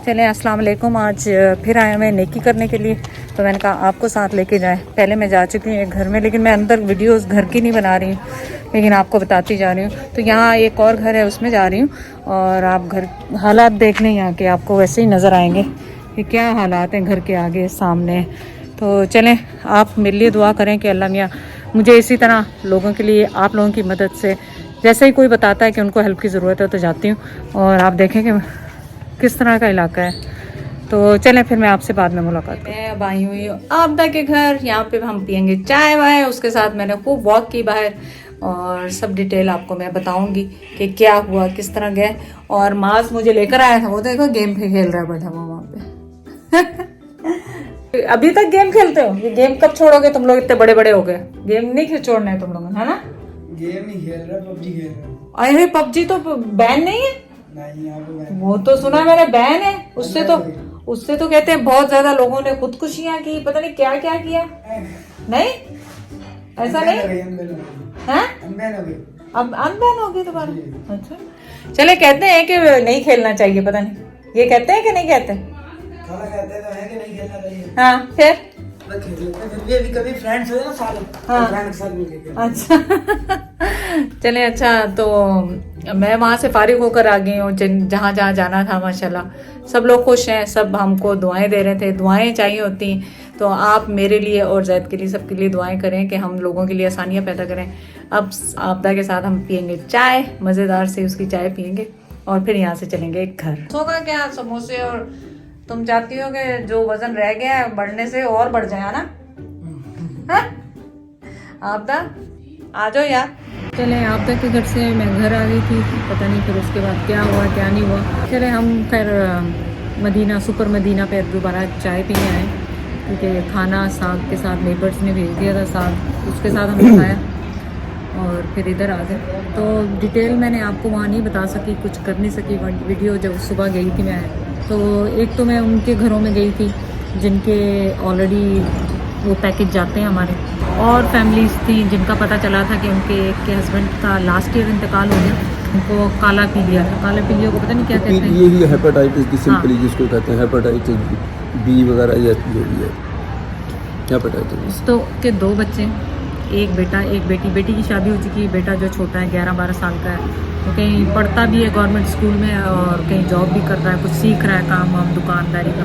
चलें, अस्सलाम वालेकुम। आज फिर आए मैं नेकी करने के लिए, तो मैंने कहा आपको साथ लेके जाएं। पहले मैं जा चुकी हूँ एक घर में, लेकिन मैं अंदर वीडियोस घर की नहीं बना रही हूँ, लेकिन आपको बताती जा रही हूँ। तो यहाँ एक और घर है, उसमें जा रही हूँ और आप घर हालात देख लें यहाँ के, आपको वैसे ही नज़र आएंगे कि क्या हालात हैं घर के आगे सामने। तो चलें, आप मेरे लिए दुआ करें कि अल्लाह मियाँ मुझे इसी तरह लोगों के लिए, आप लोगों की मदद से, जैसे ही कोई बताता है कि उनको हेल्प की ज़रूरत है तो जाती हूँ। और आप देखें कि किस तरह का इलाका है। तो चलें, फिर मैं आपसे बाद में मुलाकात करूँ। मैं अब आई हुई आपदा के घर, यहाँ पे हम पियेंगे चाय वाय। उसके साथ मैंने खूब वॉक की बाहर और सब डिटेल आपको मैं बताऊंगी कि क्या हुआ, किस तरह गए। और माज मुझे लेकर आया था, वो देखो गेम पे खेल रहा है बैठा हुआ वहाँ पे। अभी तक गेम खेलते हो? ये गेम कब छोड़ोगे तुम लोग? इतने बड़े बड़े हो गए, गेम नहीं छोड़ना है तुम लोगों ने, है ना? गेम नहीं खेल रहा, पबजी खेल रहा। अरे पबजी तो बैन नहीं है? नहीं, यहाँ पे वो तो सुना मैंने बैन है। उससे तो कहते हैं बहुत ज्यादा लोगों ने खुदकुशियां की, पता नहीं क्या क्या किया। नहीं, ऐसा नहीं है? अब अनबैन हो गई दोबारा? अच्छा, चले, कहते हैं कि नहीं खेलना चाहिए, पता नहीं ये कहते हैं कि नहीं कहते? कहते तो हैं कि नहीं खेलना चाहिए। हाँ, फिर अभी कभी फ्रेंड्स हो ना सालों, हाँ। फ्रेंड्स के साथ मिलके। अच्छा चले, अच्छा तो मैं वहाँ से फारिग होकर आ गई हूँ। जहाँ जहाँ जाना था माशाल्लाह सब लोग खुश हैं, सब हमको दुआएं दे रहे थे। दुआएं चाहिए होती, तो आप मेरे लिए और जैद के लिए, सबके लिए दुआएं करें कि हम लोगों के लिए आसानियाँ पैदा करें। अब आपदा के साथ हम पियेंगे चाय, मज़ेदार से उसकी चाय पियेंगे और फिर यहाँ से चलेंगे घर। सोगा क्या समोसे? और तुम चाहती हो कि जो वजन रह गया है बढ़ने से और बढ़ जाए, ना? आपदा आ जाओ यार। चले, आपदा के घर से मैं घर आ गई थी, पता नहीं फिर उसके बाद क्या हुआ क्या नहीं हुआ। चले हम खैर मदीना, सुपर मदीना पे दोबारा चाय पीने आए, क्योंकि खाना साग के साथ नेबर्स ने भेज दिया था साग, उसके साथ हमने खाया और फिर इधर आ गए। तो डिटेल मैंने आपको वहाँ नहीं बता सकी, कुछ कर नहीं सकी वीडियो। जब सुबह गई थी मैं, तो एक तो मैं उनके घरों में गई थी जिनके ऑलरेडी वो पैकेज जाते हैं हमारे, और फैमिलीज थी जिनका पता चला था कि उनके एक के हस्बैंड का लास्ट ईयर इंतकाल हो गया। उनको काला पीलिया था, काला पीलिया को पता नहीं क्या कहते हैं, ये हेपेटाइटिस की सिंपली जिसको कहते हैं हेपेटाइटिस बी वगैरह, या जो भी है हेपेटाइटिस। तो के 2 बच्चे, एक बेटा एक बेटी। बेटी की शादी हो चुकी है, बेटा जो छोटा है 11-12 साल का है, वो कहीं पढ़ता भी है गवर्नमेंट स्कूल में और कहीं जॉब भी कर रहा है, कुछ सीख रहा है काम वाम दुकानदारी का।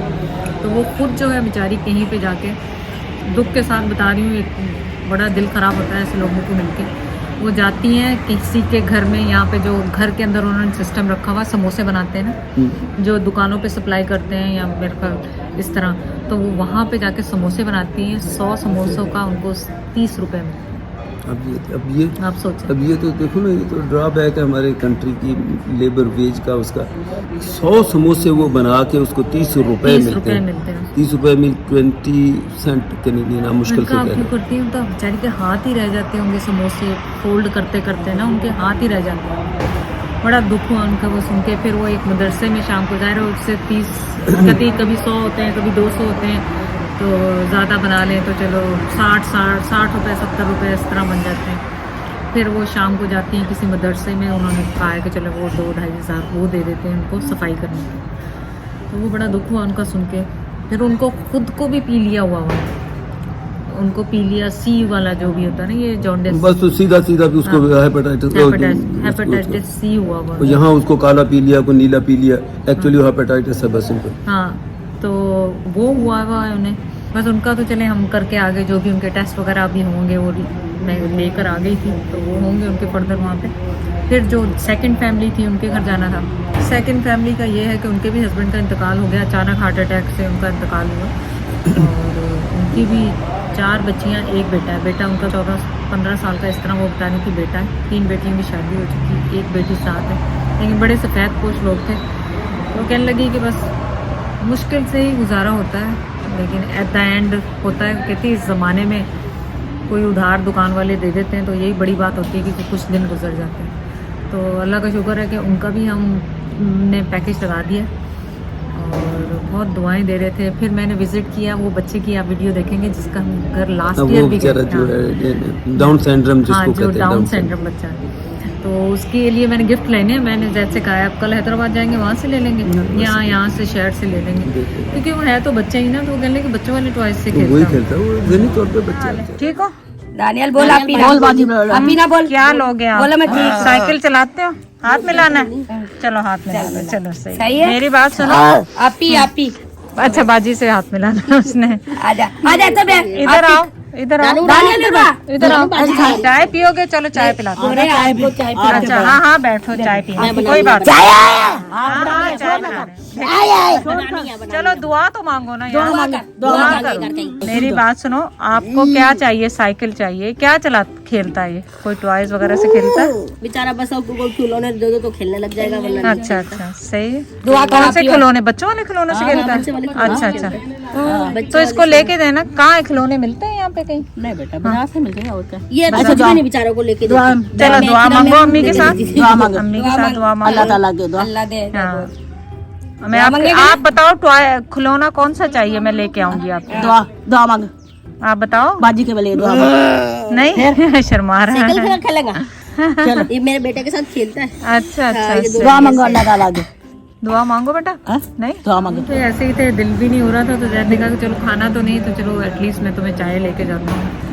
तो वो खुद जो है बेचारी कहीं पे जाके, दुख के साथ बता रही हूँ, एक बड़ा दिल ख़राब होता है ऐसे लोगों को मिलके। वो जाती हैं किसी के घर में, यहाँ पे जो घर के अंदर उन्होंने सिस्टम रखा हुआ, समोसे बनाते हैं ना, जो दुकानों पे सप्लाई करते हैं या मेरे ख्याल इस तरह, तो वो वहाँ पे जाके समोसे बनाती हैं। 100 समोसों का उनको 30 रुपये में। अब ये आप सोचें, अब ये तो देखो ना, ये तो ड्रॉबैक है हमारे कंट्री की लेबर वेज का। उसका 100 समोसे वो बना के उसको 30 रुपये मिलते हैं। 30 रुपये में 20 सेंट कैनेडियन, मुश्किल से क्यों करती हूँ, तो बेचारी के हाथ ही रह जाते होंगे समोसे फोल्ड करते करते ना, उनके हाथ ही रह जाते हैं। बड़ा दुख हुआ उनका वो सुन के। फिर वो एक मदरसे में शाम को जा रहे, उससे 30 कभी 100 होते हैं, कभी 200 होते हैं, तो ज़्यादा बना लें तो चलो 60 रुपये 70 रुपये इस तरह बन जाते हैं। फिर वो शाम को जाती हैं किसी मदरसे में, उन्होंने कहा है कि चलो वो 2-2.5 हज़ार वो दे देते हैं उनको सफाई करने का। तो वो बड़ा दुख हुआ उनका सुन के। फिर उनको खुद को भी पी लिया हुआ, उनको पी लिया सी वाला जो भी होता है ना, ये जॉन्डिस, बस तो सीधा भी उसको हेपेटाइटिस सी हुआ हुआ। यहाँ उसको काला पी लिया, को नीला पी लिया, एक्चुअली हेपेटाइटिस है बस इनको। हाँ, तो वो हुआ है उन्हें। बस उनका तो चले हम करके आ गए, जो भी उनके टेस्ट वगैरह भी होंगे वो मैं लेकर आ गई थी, तो वो होंगे उनके फर्दर वहाँ पे। फिर जो सेकंड फैमिली थी उनके घर जाना था। सेकंड फैमिली का ये है कि उनके भी हस्बैंड का इंतकाल हो गया, अचानक हार्ट अटैक से उनका इंतकाल हुआ। और उनकी भी 4 बच्चियाँ, एक बेटा है। बेटा उनका 14-15 साल का, इस तरह वो बता रही थी बेटा है। 3 बेटियों की शादी हो चुकी, एक बेटी साथ है, लेकिन बड़े सफ़ेद पोश लोग थे। तो कहने लगी कि बस मुश्किल से ही गुजारा होता है, लेकिन एट द एंड होता है। कहती इस ज़माने में कोई उधार दुकान वाले दे देते हैं तो यही बड़ी बात होती है कि कुछ दिन गुजर जाते हैं। तो अल्लाह का शुक्र है कि उनका भी हमने पैकेज लगा दिया और बहुत दुआएं दे रहे थे। फिर मैंने विजिट किया वो बच्चे की, आप वीडियो देखेंगे, जिसका हम घर लास्ट ईयर वो भी बेचारा गए। जो है डाउन सिंड्रोम हाँ, जिसको जो कहते हैं, डाउन सिंड्रोम बच्चा है, तो उसके लिए मैंने गिफ्ट लेने हैं। मैंने जैसे कहा आप कल हैदराबाद जाएंगे वहाँ से ले लेंगे, यहाँ से शहर से ले लेंगे, क्योंकि वो है तो बच्चा ही ना, तो वो कहने कि बच्चों वाले टॉयज से वही खेलता खेलता है वो जहनी तौर पे बच्चा। ठीक हो दानियल बोल, आप बोल बाजी अभी ना बोल, क्या लोगे आप? बोलो मैं ठीक। साइकिल चलाते हो, हाथ मिलाना है, चलो हाथ मिलाना है, चलो सही है। मेरी बात सुनो, आप ही अच्छा बाजी से हाथ मिलाना है उसने। आजा तो बे, इधर आओ, इधर आओ, दानियल इधर आओ, चाय पियोगे? चलो चाय पिलाते हैं। चाय अच्छा हाँ हाँ बैठो, चाय पिए, कोई बात नहीं। हाँ हाँ चाय पिलाने। चलो दुआ तो मांगो ना यार, दुआ करो। मेरी बात सुनो, आपको क्या चाहिए? साइकिल चाहिए? क्या खेलता है ये? कोई टॉयज वगैरह से खेलता है? बेचारा बस कोई खिलौने दे दो तो खेलने लग जाएगा, वरना अच्छा अच्छा सही है। कौन से खिलौने? बच्चों वाले खिलौने से खेलता है? अच्छा अच्छा, तो इसको लेके देना। कहाँ खिलौने मिलते हैं यहाँ पे कहीं? नहीं बेटा, बाजार से मिल जाएगा और क्या। ये अच्छा नहीं बेचारों को लेके चलो दुआ मांगो अम्मी के साथ, अम्मी के साथ दुआ मांगो। अल्लाह ताला के दुआ, अल्लाह दे। मैं आप बताओ टॉय खिलौना कौन सा चाहिए, मैं लेके आऊंगी आपको। दुआ मांग, आप बताओ। बाजी के लिए दुआ नहीं शर्मा रहा है। खेलेगा ये मेरे बेटे के साथ खेलता है। अच्छा अच्छा, दुआ मांगो अल्लाह ताला के, दुआ मांगो बेटा। नहीं दुआ मांगो। तो ऐसे ही थे, दिल भी नहीं हो रहा था, तो जैद ने कहा कि चलो खाना तो नहीं, तो चलो एटलीस्ट मैं तुम्हें चाय लेके जाता हूँ।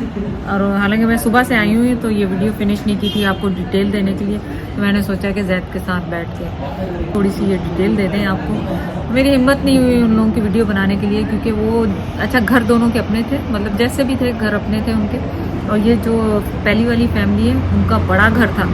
और हालांकि मैं सुबह से आई हुई तो ये वीडियो फिनिश नहीं की थी आपको डिटेल देने के लिए, तो मैंने सोचा कि जैद के साथ बैठ के थोड़ी सी ये डिटेल दे दें आपको। मेरी हिम्मत नहीं हुई उन लोगों की वीडियो बनाने के लिए, क्योंकि वो अच्छा घर दोनों के अपने थे, मतलब जैसे भी थे घर अपने थे उनके। और ये जो पहली वाली फैमिली है उनका बड़ा घर था,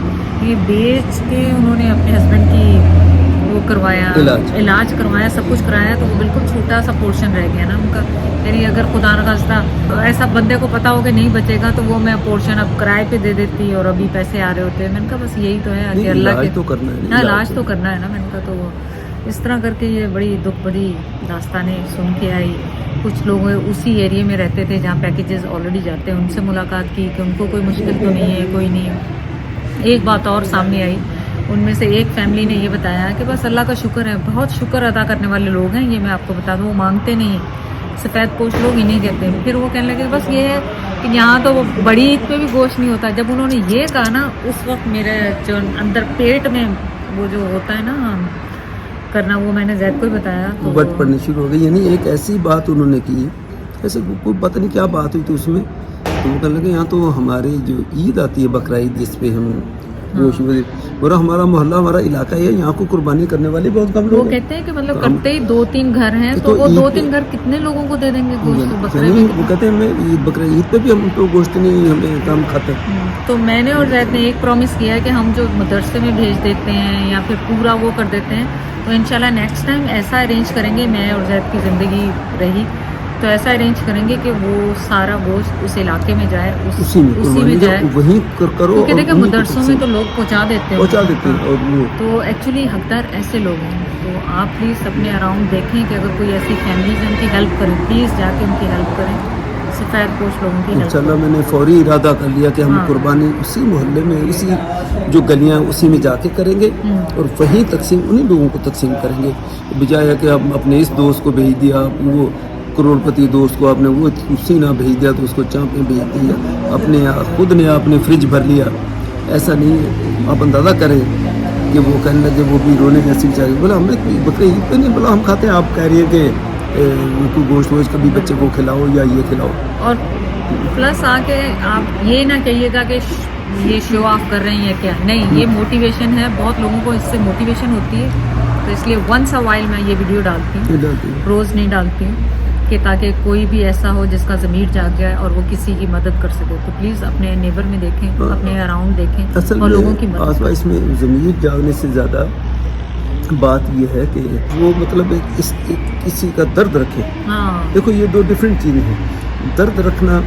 ये बेच के उन्होंने अपने हस्बैंड की वो करवाया, इलाज करवाया, सब कुछ कराया, तो वो बिल्कुल छोटा सा पोर्शन रह गया ना उनका। यानी अगर खुदा न खास्ता ऐसा बंदे को पता हो कि नहीं बचेगा तो वो मैं पोर्शन अब किराए पे दे देती और अभी पैसे आ रहे होते। मैंने कहा बस यही तो है कि अल्लाह के, तो करना है हाँ इलाज तो करना है ना। मैंने कहा तो इस तरह करके ये बड़ी दुख भरी दास्तानें सुन के आई। कुछ लोग उसी एरिया में रहते थे जहाँ पैकेजेस ऑलरेडी जाते हैं, उनसे मुलाकात की कि उनको कोई मुश्किल तो नहीं है, कोई नहीं। एक बात और सामने आई, उनमें से एक फैमिली ने ये बताया कि बस अल्लाह का शुक्र है, बहुत शुक्र अदा करने वाले लोग हैं ये, मैं आपको बता दूँ। वो मांगते नहीं, सफ़ेद पोश लोग इन्हें कहते हैं। फिर वो कहने लगे बस ये है कि यहाँ तो वो बड़ी ईद पे भी गोश्त नहीं होता। जब उन्होंने ये कहा ना, उस वक्त मेरे जो अंदर पेट में वो जो होता है ना करना, वो मैंने जैद को ही बताया तो बट पढ़नी शुरू हो गई। यानी एक ऐसी बात उन्होंने की, ऐसे कोई पता नहीं क्या बात हुई थी उसमें, तो वो कहने लगे यहाँ तो हमारी जो ईद आती है बकरा ईद, जिसपे हम और हमारा मोहल्ला, हमारा इलाका है, यहाँ को कुर्बानी करने वाले बहुत कम लोग वो कहते हैं कि मतलब करते ही 2-3 घर हैं, तो वो 2-3 घर कितने लोगों को दे देंगे गोश्त बकरे? वो कहते हैं मैं बकरा ईद पे भी हम तो गोश्त नहीं, हमें काम खाते हैं। तो मैंने और जैद ने एक प्रॉमिस किया है कि हम जो मदरसे में भेज देते हैं या फिर पूरा वो कर देते हैं, तो इंशाल्लाह नेक्स्ट टाइम ऐसा अरेंज करेंगे, मैं और जैद की ज़िंदगी रही तो ऐसा अरेंज करेंगे कि वो सारा गोश्त उस इलाके में जाए, उसी में जाए, वहीं करो। क्योंकि देखिए मदरसों में तो लोग पहुंचा देते हैं, और वो तो एक्चुअली हकदार ऐसे लोग हैं। तो आप प्लीज़ अपने अराउंड देखें कि अगर कोई ऐसी फैमिलीज है उनकी हेल्प करें, प्लीज़ जाके उनकी हेल्प करें, सफ़ेद पोश लोगों की हेल्प। इंशाल्लाह मैंने फौरी इरादा कर लिया कि हम कुर्बानी उसी मोहल्ले में, इसी जो गलियां उसी में जाके करेंगे और वहीं तकसीम उन्हीं लोगों को तकसीम करेंगे, बजाय कि हम अपने इस दोस्त को भेज दिया, वो करोड़पति दोस्त को आपने वो उसी ना भेज दिया तो उसको चाँपे भेज दिया, अपने खुद ने आपने फ्रिज भर लिया। ऐसा नहीं है, आप अंदाज़ा करें कि वो कहने लगे, वो भी रोने जैसी बेचारी, बोला हमें बकरे ईद पे नहीं, बोला हम खाते हैं, आप कह रही है कि उनको गोश्त वोश्त कभी बच्चे को खिलाओ या ये खिलाओ। और प्लस आके आप ये ना कहिएगा कि ये शो ऑफ कर रहे हैं या क्या, नहीं, ये मोटिवेशन है, बहुत लोगों को इससे मोटिवेशन होती है, तो इसलिए वंस अ वाइल मैं ये वीडियो डालती हूँ, रोज़ नहीं डालती हूँ, कि ताकि कोई भी ऐसा हो जिसका ज़मीर जाग जाए और वो किसी की मदद कर सके। तो प्लीज़ अपने नेबर में देखें, अपने अराउंड देखें और लोगों की मदद। इसमें ज़मीर जागने से ज़्यादा बात ये है कि वो मतलब किसी का दर्द रखे। हाँ देखो ये 2 डिफरेंट चीज़ें हैं। दर्द रखना,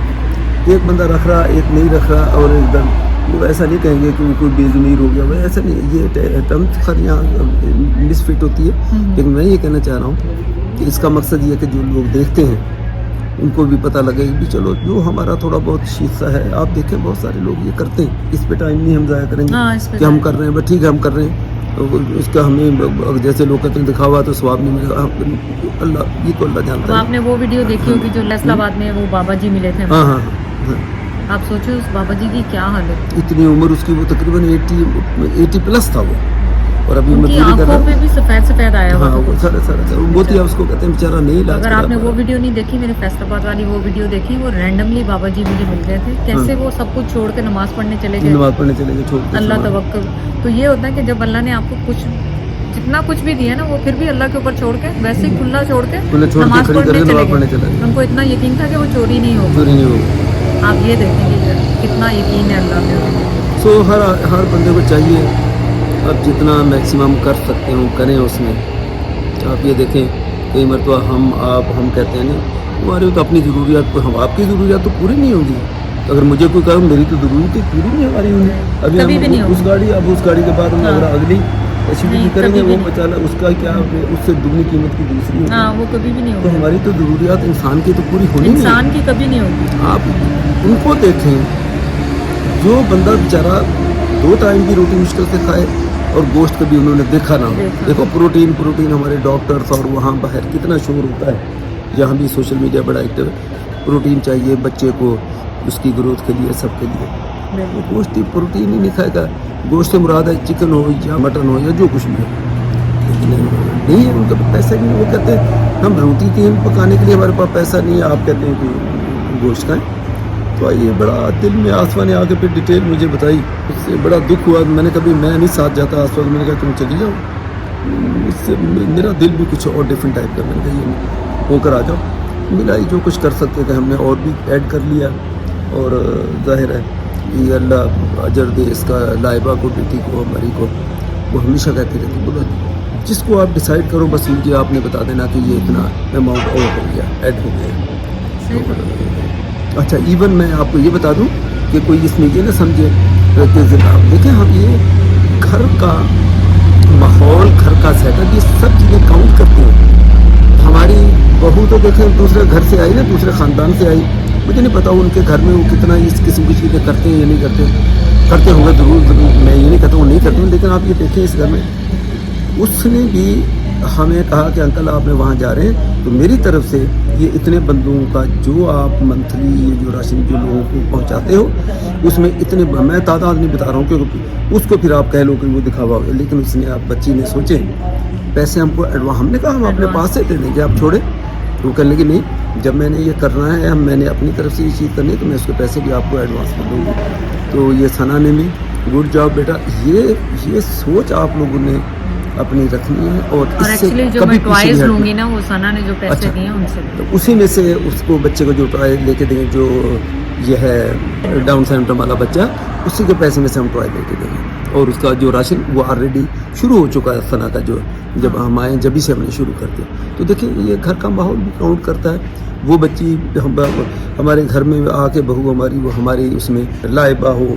एक बंदा रख रहा, एक नहीं रख रहा, और एक दर्द, वो ऐसा नहीं कहेंगे कि वो कोई बेज़मीर हो गया, वो ऐसा नहीं। ये टर्म खैर यहाँ मिसफिट होती है, लेकिन मैं ये कहना चाह रहा हूँ कि इसका मकसद ये है कि जो लोग देखते हैं उनको भी पता लगे कि चलो जो हमारा थोड़ा बहुत हिस्सा है। आप देखें बहुत सारे लोग ये करते हैं, इस पे टाइम नहीं हम ज़ाया करेंगे कि हम कर रहे हैं, बस ठीक है हम कर रहे हैं, उसका हमें जैसे लोग कहते हैं दिखावा तो स्वाब नहीं मिलेगा, अल्लाह ये तो अल्लाह तो जानता है। आपने वो वीडियो देखी होगी जो फैसलाबाद में वो बाबा जी मिले थे। हाँ हाँ हाँ। आप सोचो उस बाबा जी की क्या हालत, इतनी उम्र उसकी, वो तकरीबन 80 प्लस था वो, और अभी उनकी मजदूरी कर आंखों रहा पे है। भी सफेद सफेद आया हुआ हाँ था वो कुछ। सारा मोती है, उसको कहते हैं बेचारा नहीं इलाज अगर करा आपने पा वो रहा। वीडियो नहीं देखी, मेरे फैसलाबाद वाली वो वीडियो देखी, वो रैंडमली बाबा जी मुझे मिल गए थे, कैसे वो सब कुछ छोड़ के नमाज पढ़ने चले गए, नमाज पढ़ने चले गए छोड़ के अल्लाह सामान। तवक्कुल। तो ये होता है कि जब अल्लाह ने आपको कुछ जितना कुछ भी दिया ना, वो फिर भी अल्लाह के ऊपर छोड़ के वैसे ही खुला छोड़ के खुला छोड़ के नमाज खड़ी पढ़ने करके चले नमाज पढ़ने चले गए। गए। उनको इतना यकीन था कि वो चोरी नहीं होगी। चोरी नहीं होगी। आप ये देखेंगे कितना यकीन है अल्लाह पे। सो हर बंदे को चाहिए अब जितना मैक्सिमम कर सकते हो करें उसमें। आप ये देखें कई मरतबा हम कहते हैं नहीं हमारे तो अपनी ज़रूरियात, हम आपकी ज़रूरियात तो पूरी नहीं होगी। तो अगर मुझे कोई कहे मेरी तो ज़रूरत ही पूरी नहीं हमारी होगी, अभी कभी भी नहीं हम होगी। उस गाड़ी, अब उस गाड़ी के बाद हम हाँ। अगर अगली एसयूवी नहीं, करेंगे कभी भी वो नहीं। बचाना उसका क्या, उससे दुगनी कीमत की दूसरी होगी। हाँ, वो कभी भी नहीं तो होगा। हमारी तो ज़रूरियात इंसान की तो पूरी होनी नहीं है। इंसान की कभी नहीं होगी। आप उनको देखें जो बंदा बेचारा 2 टाइम की रोटी मुश्किल से खाए और गोश्त कभी उन्होंने देखा ना हो। देखो प्रोटीन हमारे डॉक्टर्स और वहाँ बाहर कितना शोर होता है, यहाँ भी सोशल मीडिया बड़ा एक्टिव है। प्रोटीन चाहिए बच्चे को उसकी ग्रोथ के लिए, सबके लिए। वो गोश्त ही प्रोटीन ही नहीं खाएगा। गोश्त से मुराद है चिकन हो या मटन हो या जो कुछ भी हो, लेकिन नहीं है उनका पैसा नहीं। वो कहते हैं हम रोटी तीन पकाने के लिए हमारे पास पैसा नहीं है, आप कहते हैं कि गोश्त खाएं। तो ये बड़ा दिल में आसमा ने आके फिर डिटेल मुझे बताई, उससे बड़ा दुख हुआ। मैं नहीं साथ जाता आसपास, मैंने कहा तुम चली जाओ, इससे मेरा दिल भी कुछ और डिफरेंट टाइप का। मैंने कहा ये होकर आ जाओ। मिला ही जो कुछ कर सकते थे हमने और भी ऐड कर लिया। और जाहिर है ये अल्लाह अजर दे इसका, लाइबा को, बेटी को, हमारी को। वो हमेशा कहती रहती, बोलो जिसको आप डिसाइड करो बस मुझे आपने बता देना कि ये इतना अमाउंट और हो गया, ऐड हो गया। अच्छा इवन मैं आपको ये बता दूं कि कोई इसमें ये ना समझे कि आप देखें हम ये घर का माहौल, घर का सेटअप, ये सब चीज़ें काउंट करते हैं। हमारी बहू तो देखें दूसरे घर से आई ना, दूसरे ख़ानदान से आई, मुझे नहीं पता उनके घर में वो कितना इस किस्म की चीज़ें करते हैं या नहीं करते होंगे ज़रूर। मैं ये नहीं कहता हूँ नहीं करते हूँ, लेकिन आप ये देखें इस घर में उसने भी हमें कहा कि अंकल आप वहाँ जा रहे हैं तो मेरी तरफ से ये इतने बंदों का जो आप मंथली ये जो राशन जो लोगों को पहुँचाते हो उसमें इतने, मैं तादाद नहीं बता रहा हूँ क्योंकि उसको फिर आप कह लो कि वो दिखावा हो, लेकिन उसने आप बच्ची ने सोचे पैसे हमको एडवांस, हमने कहा हम अपने पास से दे देंगे आप छोड़े। वो कहने लगी नहीं जब मैंने ये करना है, मैंने अपनी तरफ से ये चीज़ करनी है तो मैं उसके पैसे भी आपको एडवांस कर दूँगी। तो ये सना ने भी गुड जॉब बेटा, ये सोच आप लोगों ने अपनी रखनी है। और इससे एक्चुअली जो कभी मैं पीछे टॉयज नहीं लूंगी ना, वो सना ने जो पैसे अच्छा। दिए उनसे तो उसी में से उसको बच्चे को जो टॉय लेके देंगे, जो ये है डाउन सिंड्रोम वाला बच्चा, उसी के पैसे में से हम टॉय लेके देंगे। और उसका जो राशन वो ऑलरेडी शुरू हो चुका है सना का, जो जब हम आए जब से हमने शुरू कर दिया। तो देखिए ये घर का माहौल भी काउंट करता है। वो बच्ची हमारे घर में आके बहू हमारी, वो हमारी उसमें लाइबा हो,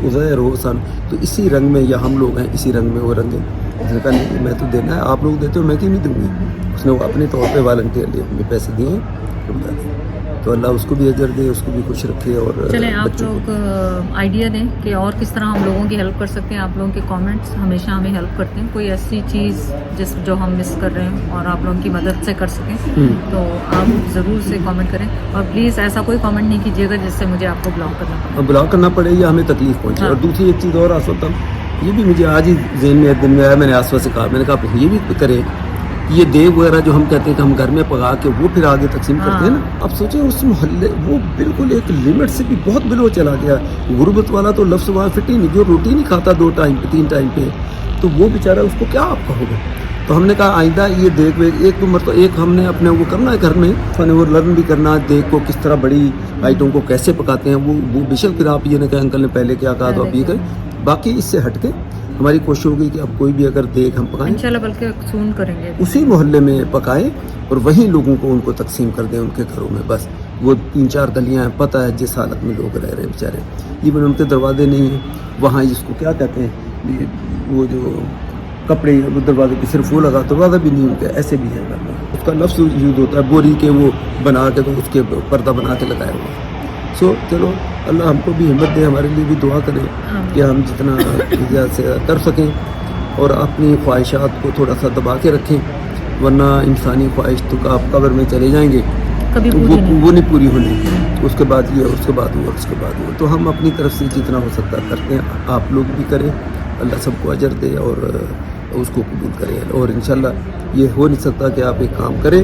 उज़ैर हो, सन, तो इसी रंग में, या हम लोग हैं इसी रंग में वो रंगे। उसने कहा नहीं मैं तो देना है, आप लोग देते हो मैं क्यों नहीं दूँगी। उसने वो अपने तौर पे वॉलंटियरली हमें पैसे दिए तो बता दें। तो अल्लाह उसको भी अजर दे, उसको भी खुश रखे। और चलें आप बच्चों को लोग आइडिया दें कि और किस तरह हम लोगों की हेल्प कर सकते हैं। आप लोगों के कमेंट्स हमेशा हमें हेल्प करते हैं। कोई ऐसी चीज़ जो हम मिस कर रहे हैं और आप लोगों की मदद से कर सकें तो आप ज़रूर से कमेंट करें। और प्लीज़ ऐसा कोई कमेंट नहीं कीजिएगा जिससे मुझे आपको ब्लॉक करना पड़े। ब्लॉक करना पड़े या हमें तकलीफ पहुँचे। हाँ। और दूसरी एक चीज़ और आसवतम, ये भी मुझे आज ही जहन में दिन में आया, मैंने आसवा से कहा, मैंने कहा ये भी करें, ये देव वगैरह जो हम कहते हैं कि हम घर में पका के वो फिर आगे तकसीम करते हैं ना। अब सोचें उस मोहल्ले वो बिल्कुल एक लिमिट से भी बहुत बिलो चला गया। गुर्बत वाला तो लफ्ज़ वहाँ फिट ही नहीं, जो रोटी नहीं खाता 2 टाइम पे 3 टाइम पे, तो वो बेचारा उसको क्या आप कहोगे। तो हमने कहा आइंदा ये देख एक उम्र तो एक हमने अपने वो करना है घर में, फन वो लर्न भी करना है, देख को किस तरह बड़ी आइटम को कैसे पकाते हैं वो बेशक फिर आप ये ना कहें अंकल ने पहले क्या कहा तो आप ये करें। बाकी इससे हट के हमारी कोशिश होगी कि अब कोई भी अगर देख हम पकाएं इंशाल्लाह, बल्कि सून करेंगे। उसी मोहल्ले में पकाएं और वहीं लोगों को उनको तकसीम कर दें उनके घरों में। बस वो 3-4 गलियां हैं, पता है जिस हालत में लोग रह रहे हैं बेचारे, इवन उनके दरवाजे नहीं हैं वहाँ, जिसको क्या कहते हैं वो जो कपड़े वो दरवाजे पे सिर्फ वो लगा, दरवाज़ा भी नहीं उनके, ऐसे भी है घर में। उसका लफ्ज़ यूज़ होता है बोरी के वो बना के, तो उसके पर्दा बना के लगाया हुआ। सो चलो अल्लाह हमको भी हिम्मत दे, हमारे लिए भी दुआ करें कि हम जितना ज़्यादा से कर सकें। और अपनी ख्वाहिशात को थोड़ा सा दबा के रखें, वरना इंसानी ख्वाहिश तो आप कब्र में चले जाएंगे, कभी वो नहीं पूरी होनी। उसके बाद ये, उसके बाद वो, उसके बाद वो। तो हम अपनी तरफ से जितना हो सकता करते हैं, आप लोग भी करें, अल्लाह सबको अजर दे और उसको कबूल करे। और इंशाल्लाह ये हो नहीं सकता कि आप एक काम करें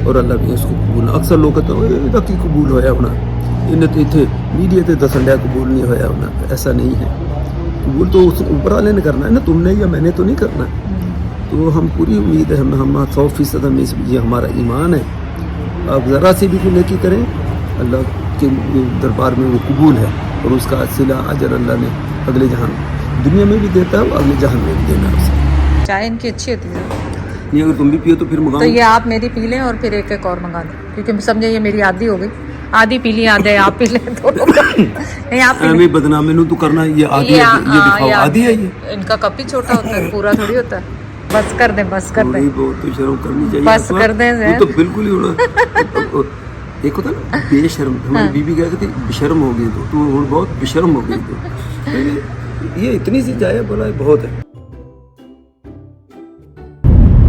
और अल्लाह भी उसको कबूल। अक्सर लोग कहते हैं इधर की कबूल होया होना, इन्हें तो इतने मीडिया से दसंडिया कबूल नहीं होया होना। ऐसा नहीं है, कबूल तो उस ऊपर वाले ने करना है ना, तुमने या मैंने तो नहीं करना। तो हम पूरी उम्मीद है, हम 100% हम ये हमारा ईमान है। आप ज़रा से भी कोई नेकी करें, अल्लाह के दरबार में वो कबूल है और उसका सिला अजर अल्लाह ने अगले जहान दुनिया में भी देता है, वो अगले जहान में भी देना है उसे। चाय इनकी अच्छी होती है, नहीं अगर तुम भी पियो तो फिर मंगाओ। तो ये आप मेरी पी लें और फिर एक और मंगा दें, क्योंकि समझे ये मेरी आदि हो गई, आधी पी ली, आधे आप पी लें दोनों का। नहीं आप पी लें। बदनाम मैंने तो करना, ये आधी है, ये दिखाओ आधी है। ये इनका कप ही छोटा होता है, पूरा थोड़ी होता है। बस कर दें, बस कर दें, बहुत तो शर्म करनी चाहिए। बस कर दें वो तो बिल्कुल ही होना। एक होता ना बेशर्म, हमारी बीबी क्या कहती बेशर्म हो गई, तो बहुत बेशर्म हो गई। तो ये इतनी सी चाय बोला बहुत है।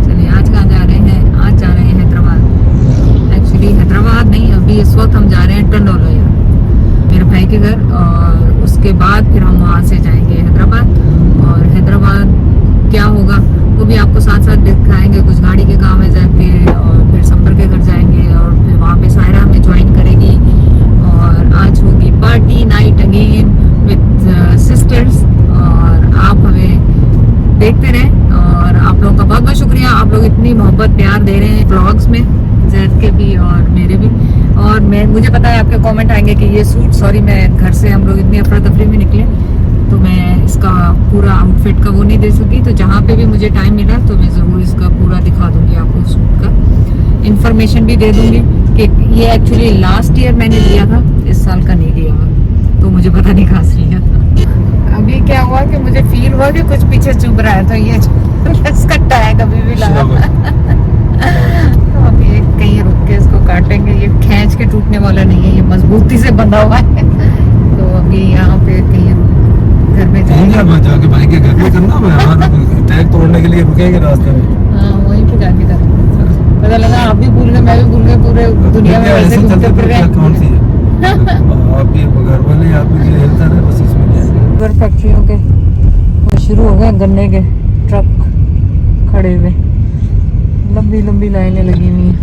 चलिए आज कहाँ जा रहे हैं? आज जा रहे हैं हैदराबाद। एक्चुअली हैदराबाद नहीं, अभी इस वक्त हम जा रहे हैं टंडोलोया, मेरे भाई के घर, और उसके बाद फिर हम वहाँ से जाएंगे हैदराबाद। और हैदराबाद क्या होगा वो भी आपको साथ साथ दिखाएंगे। कुछ गाड़ी के काम है जाके, और फिर संबर के घर जाएंगे, और फिर वहाँ पे सायरा हमें ज्वाइन करेगी। और आज होगी party night again with sisters, और आप हमें देखते रहें। और आप लोगों का बहुत बहुत शुक्रिया, आप लोग इतनी मोहब्बत प्यार दे रहे हैं व्लॉग्स में, जैद के भी और मेरे भी। और मुझे पता है आपके कमेंट आएंगे कि ये सूट, सॉरी मैं घर से हम लोग इतनी अफरा तफरी में निकले तो मैं इसका पूरा आउटफिट का वो नहीं दे सकी। तो जहाँ पे भी मुझे टाइम मिला तो मैं ज़रूर इसका पूरा दिखा दूंगी आपको, सूट का इन्फॉर्मेशन भी दे दूंगी कि ये एक्चुअली लास्ट ईयर मैंने लिया था, इस साल का नहीं लिया हुआ, तो मुझे पता नहीं कहाँ से लिया था। अभी क्या हुआ कि मुझे फील हुआ कि कुछ पीछे चुभ रहा है, तो ये इसका टैग अभी भी लगा तो अभी कहीं रुक के इसको काटेंगे। ये खींच के टूटने वाला नहीं है, ये मजबूती से बंधा हुआ है। तो अभी यहाँ पे कहीं घर में जाके भाई के घर में करना, टैग तोड़ने के लिए रुकेंगे रास्ते में। हाँ वहीं पे जाके करेंगे। पता लगा आप भी भूल गए, मैं भी भूल गए, पूरे दुनिया में वैसे घूमते फिर रहे। कौन सी है आपके घर वाले, आप हेल्थ है बस इसमें। शुगर फैक्ट्रियों के वो शुरू हो गए, गन्ने के ट्रक खड़े हुए, लंबी लंबी लाइनें लगी हुई हैं।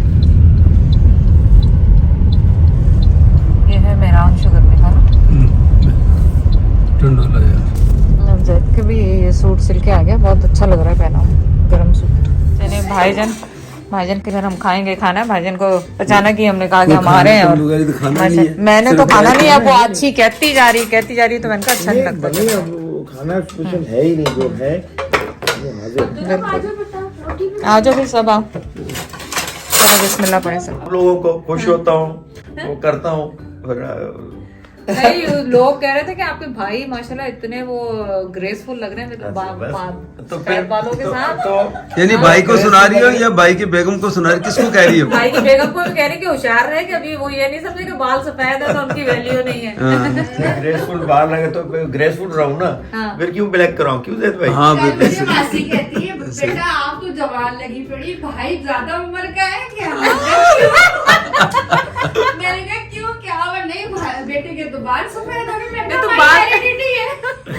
ये है मेहरान शुगर में, है ना? जैद के भी ये सूट सिल के आ गया, बहुत अच्छा लग रहा है पहना हुआ, गरम सूट। चलिए भाईजान के घर हम खाएंगे खाना। भाईजान को अचानक ही हमने कहा कि हम आ रहे हैं, और मैंने तो खाना नहीं है, वो अच्छी कहती जा रही तो मैंने कहा अच्छा नहीं लगता। खाना स्पेशल है ही नहीं, जो है आ जाओ फिर सब आओ, चलो बिस्मिल्लाह पढ़े सब। लोगों को खुश होता हूँ, वो करता हूँ। नहीं लोग कह रहे थे कि आपके भाई माशाल्लाह इतने वो ग्रेसफुल लग रहे हैं बालों के साथ। तो यानी भाई को सुना रही हो या भाई की बेगम को सुना रही, किसको कह रही हो? भाई की बेगम को भी कह रहे कि होशियार रहे, कि अभी वो ये नहीं समझे कि बाल सफेद है तो उनकी वैल्यू नहीं है। ग्रेसफुल बाल लगे तो ग्रेसफुल रहूँ ना, फिर क्यों ब्लैक कराऊं, क्यों जैद भाई? हाँ मेरी मासी कहती है बेटा आप तो जवान लगी पड़ी, भाई ज्यादा उम्र का है क्या? मैंने कहा क्यों, क्या हुआ? नहीं बेटे के तो बाल सफेद हो गए, मैंने तो कहा बाल- हेरिडिटी है,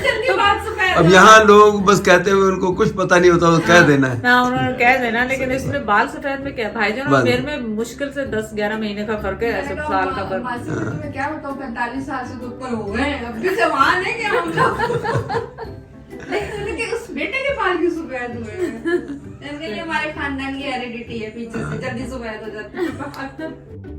जल्दी बाल सफेद अब हो यहाँ लोग बस कहते हुए उनको कुछ पता नहीं होता, वो कह देना है। ना उन्होंने कह देना, लेकिन इसमें बाल सफेद में क्या भाईजान और बाल- मेरे में मुश्किल से 10-11 महीने का फर्क है, ऐसे साल का फर्क। मासी को तो मैं क्या बताऊं, 45 साल से तो ऊपर हो गए हैं, अब भी जवान है क्या हम लोग? लेकिन उनके उस बेटे के बाल क्यों सफेद हुए हैं? इसके लिए हमारे खानदान की हेरिडिटी है, पीछे से जल्दी सफेद हो जाते हैं।